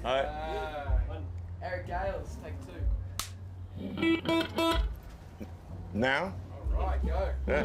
All right. Eric Gales, take 2. Now? All right, go. Yeah.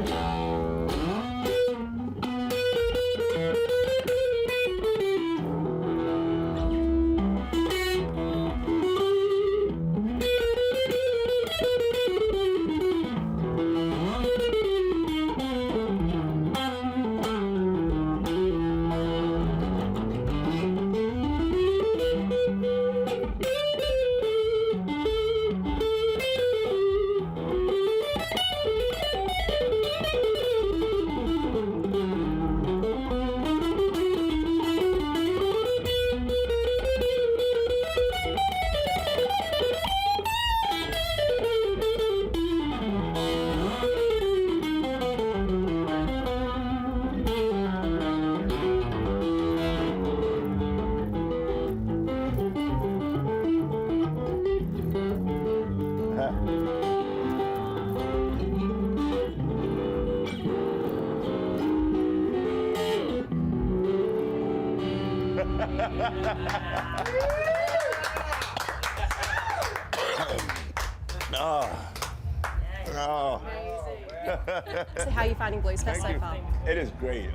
So how are you finding Bluesfest so far? It is great.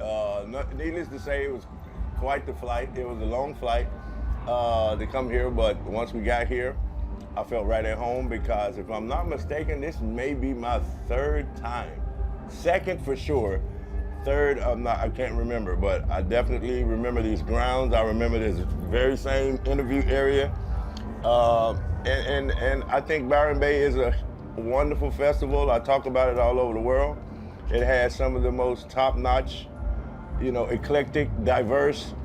Needless to say, it was quite the flight. It was a long flight to come here, but once we got here, I felt right at home because if I'm not mistaken, this may be my 3rd time. 2nd for sure. 3rd, I can't remember, but I definitely remember these grounds. I remember this very same interview area. And I think Byron Bay is a wonderful festival. I talk about it all over the world. It has some of the most top-notch, eclectic, diverse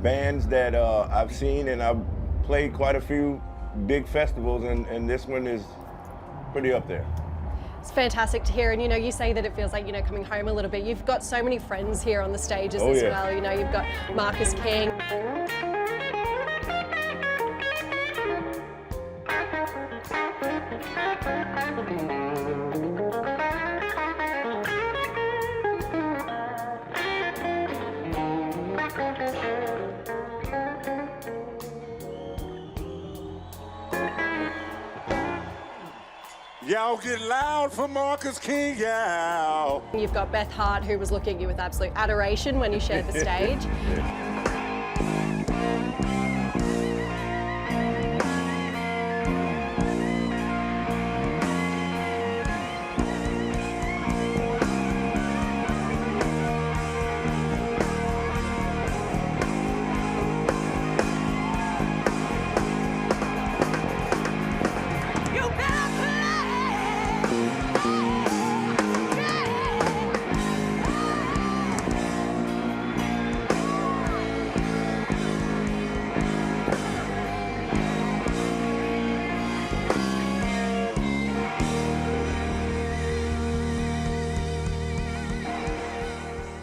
bands that I've seen, and I've played quite a few big festivals, and this one is pretty up there. It's fantastic to hear, and you say that it feels like coming home a little bit. You've got so many friends here on the stages as well. You've got Marcus King. Y'all get loud for Marcus King, y'all. You've got Beth Hart, who was looking at you with absolute adoration when you shared the stage.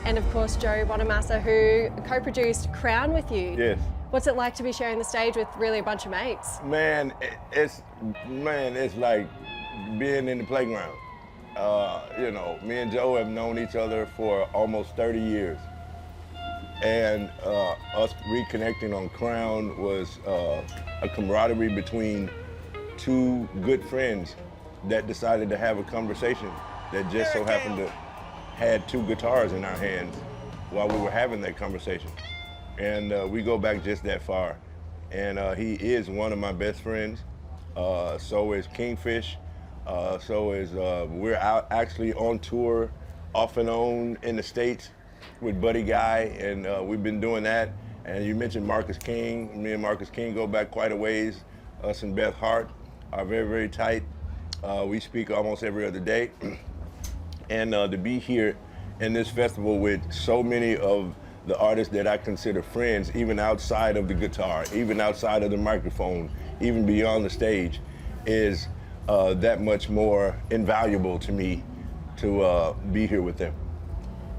And of course, Joe Bonamassa, who co-produced Crown with you. Yes. What's it like to be sharing the stage with really a bunch of mates? Man, it's like being in the playground. Me and Joe have known each other for almost 30 years. And us reconnecting on Crown was a camaraderie between 2 good friends that decided to have a conversation that just so happened to had 2 guitars in our hands while we were having that conversation. And we go back just that far. And he is one of my best friends. So is Kingfish. So is, we're out actually on tour off and on in the States with Buddy Guy, and we've been doing that. And you mentioned Marcus King. Me and Marcus King go back quite a ways. Us and Beth Hart are very, very tight. We speak almost every other day. And to be here in this festival with so many of the artists that I consider friends, even outside of the guitar, even outside of the microphone, even beyond the stage, is that much more invaluable to me to be here with them.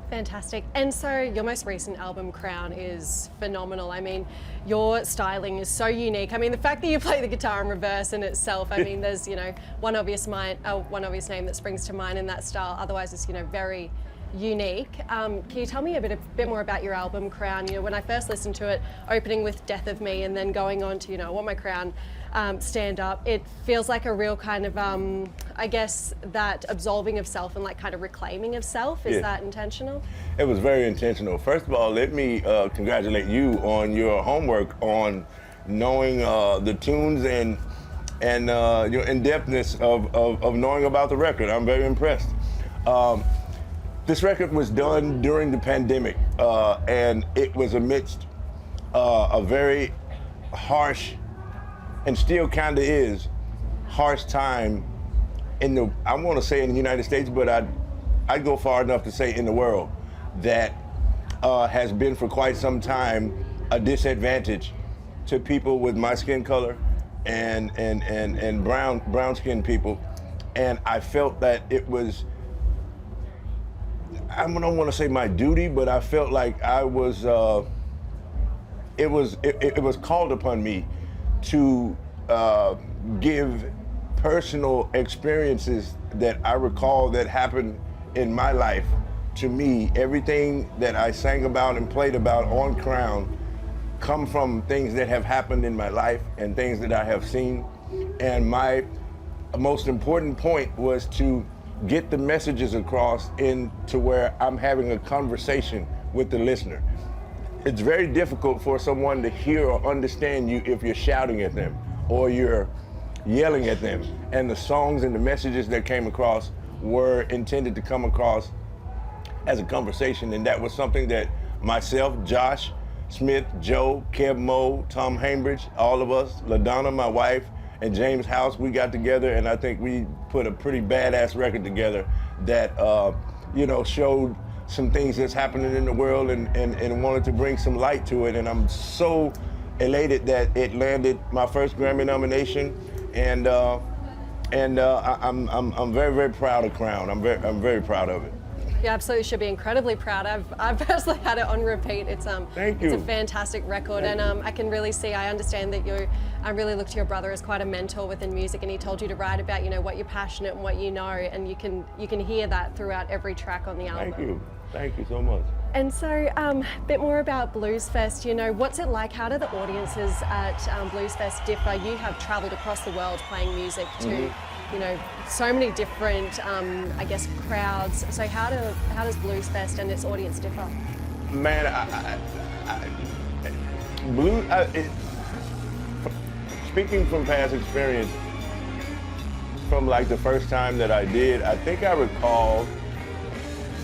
Fantastic. And so your most recent album, Crown, is phenomenal. I mean, your styling is so unique. I mean, the fact that you play the guitar in reverse in itself, I mean, there's, one obvious name that springs to mind in that style. Otherwise, it's, very unique. Can you tell me a bit more about your album Crown? You know, when I first listened to it, opening with Death of Me and then going on to, you know, I Want My Crown, Stand Up, it feels like a real kind of, I guess, that absolving of self and like kind of reclaiming of self. Is that intentional? It was very intentional. First of all, let me congratulate you on your homework on knowing the tunes and your in-depthness of knowing about the record. I'm very impressed. This record was done during the pandemic, and it was amidst a very harsh, and still kind of is, harsh time in the, I want to say in the United States, but I'd go far enough to say in the world, that has been for quite some time a disadvantage to people with my skin color and brown skinned people. And I felt that it was, I don't want to say my duty, but I felt like I was, it was called upon me to give personal experiences that I recall that happened in my life to me. Everything that I sang about and played about on Crown come from things that have happened in my life and things that I have seen. And my most important point was to get the messages across into where I'm having a conversation with the listener. It's very difficult for someone to hear or understand you if you're shouting at them or you're yelling at them. And the songs and the messages that came across were intended to come across as a conversation. And that was something that myself, Josh Smith, Joe, Kev Moe, Tom Hambridge, all of us, LaDonna, my wife, and James House, we got together, and I think we put a pretty badass record together that, you know, showed some things that's happening in the world and wanted to bring some light to it. And I'm so elated that it landed my first Grammy nomination, and I'm very, very proud of Crown. I'm very proud of it. You absolutely should be incredibly proud. I've personally had it on repeat. It's Thank you. It's a fantastic record, and I can really see. I understand that you really look to your brother as quite a mentor within music, and he told you to write about, you know, what you're passionate and what you know, and you can hear that throughout every track on the album. Thank you so much. And so, a bit more about Bluesfest. You know, what's it like? How do the audiences at Bluesfest differ? You have travelled across the world playing music to, you know, so many different, I guess, crowds. So how does Bluesfest and its audience differ? Man, speaking from past experience, from like the first time that I did, I think I recall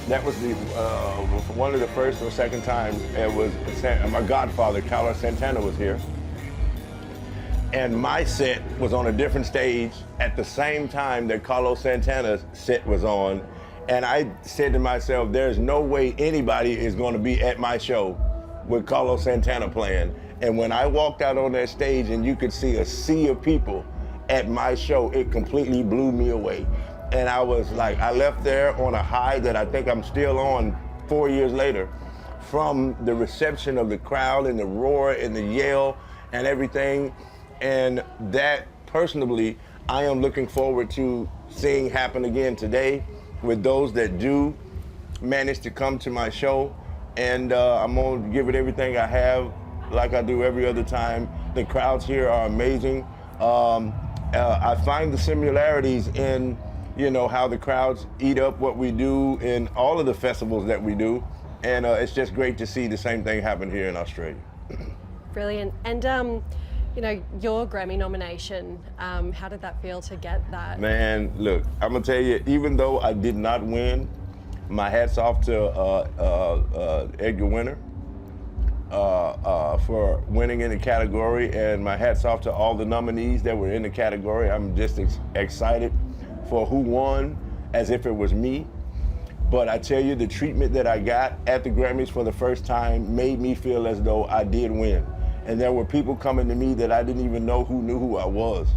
that was the one of the first or second times it was my godfather, Carlos Santana, was here. And my set was on a different stage at the same time that Carlos Santana's set was on. And I said to myself, there's no way anybody is going to be at my show with Carlos Santana playing. And when I walked out on that stage and you could see a sea of people at my show, it completely blew me away. And I was like, I left there on a high that I think I'm still on 4 years later, from the reception of the crowd and the roar and the yell and everything. And that, personally, I am looking forward to seeing happen again today with those that do manage to come to my show. And I'm gonna give it everything I have, like I do every other time. The crowds here are amazing. I find the similarities in, you know, how the crowds eat up what we do in all of the festivals that we do. And it's just great to see the same thing happen here in Australia. Brilliant. And you know, your Grammy nomination, how did that feel to get that? Man, look, I'm gonna tell you, even though I did not win, my hat's off to Edgar Winter for winning in the category, and my hat's off to all the nominees that were in the category. I'm just excited for who won, as if it was me. But I tell you, the treatment that I got at the Grammys for the first time made me feel as though I did win. And there were people coming to me that I didn't even know who knew who I was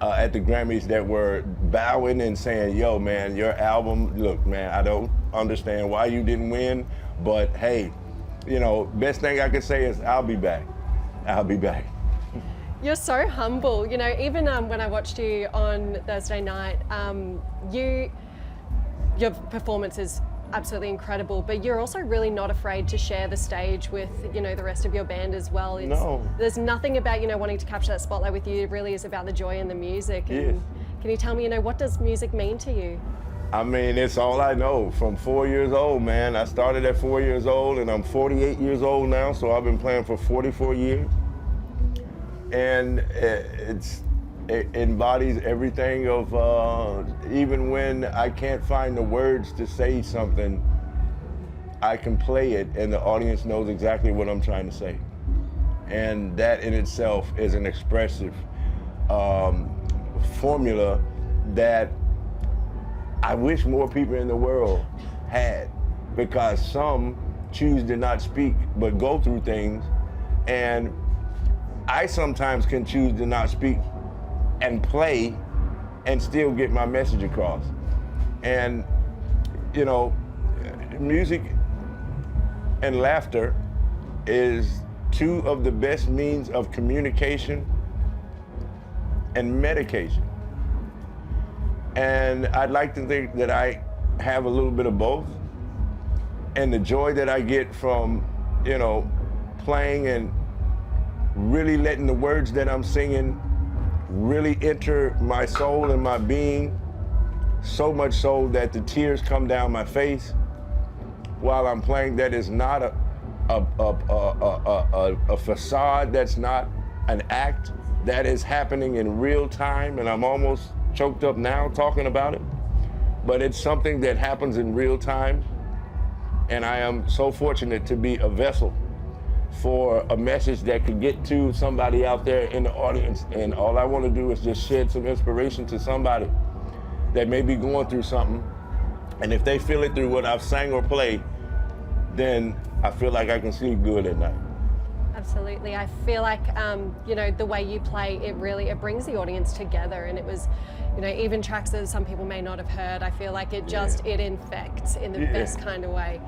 at the Grammys that were bowing and saying, yo, man, your album, look, man, I don't understand why you didn't win, but hey, you know, best thing I could say is I'll be back. I'll be back. You're so humble. You know, even when I watched you on Thursday night, your performance is absolutely incredible, but you're also really not afraid to share the stage with, you know, the rest of your band as well. No. There's nothing about, you know, wanting to capture that spotlight with you. It really is about the joy in the music. Yes. And can you tell me, you know, what does music mean to you? I mean, it's all I know from 4 years old, man. I started at 4 years old and I'm 48 years old now, so I've been playing for 44 years. And it embodies everything of, even when I can't find the words to say something, I can play it and the audience knows exactly what I'm trying to say. And that in itself is an expressive formula that I wish more people in the world had, because some choose to not speak but go through things, and I sometimes can choose to not speak and play and still get my message across. And, you know, music and laughter is two of the best means of communication and medication. And I'd like to think that I have a little bit of both. And the joy that I get from, you know, playing and really letting the words that I'm singing really enter my soul and my being, so much so that the tears come down my face while I'm playing. That is not a facade, that's not an act, that is happening in real time, and I'm almost choked up now talking about it, but it's something that happens in real time, and I am so fortunate to be a vessel for a message that could get to somebody out there in the audience. And all I want to do is just shed some inspiration to somebody that may be going through something, and if they feel it through what I've sang or played, then I feel like I can sleep good at night. Absolutely. I feel like, you know, the way you play, it brings the audience together, and it was, you know, even tracks that some people may not have heard, I feel like it infects in the best kind of way.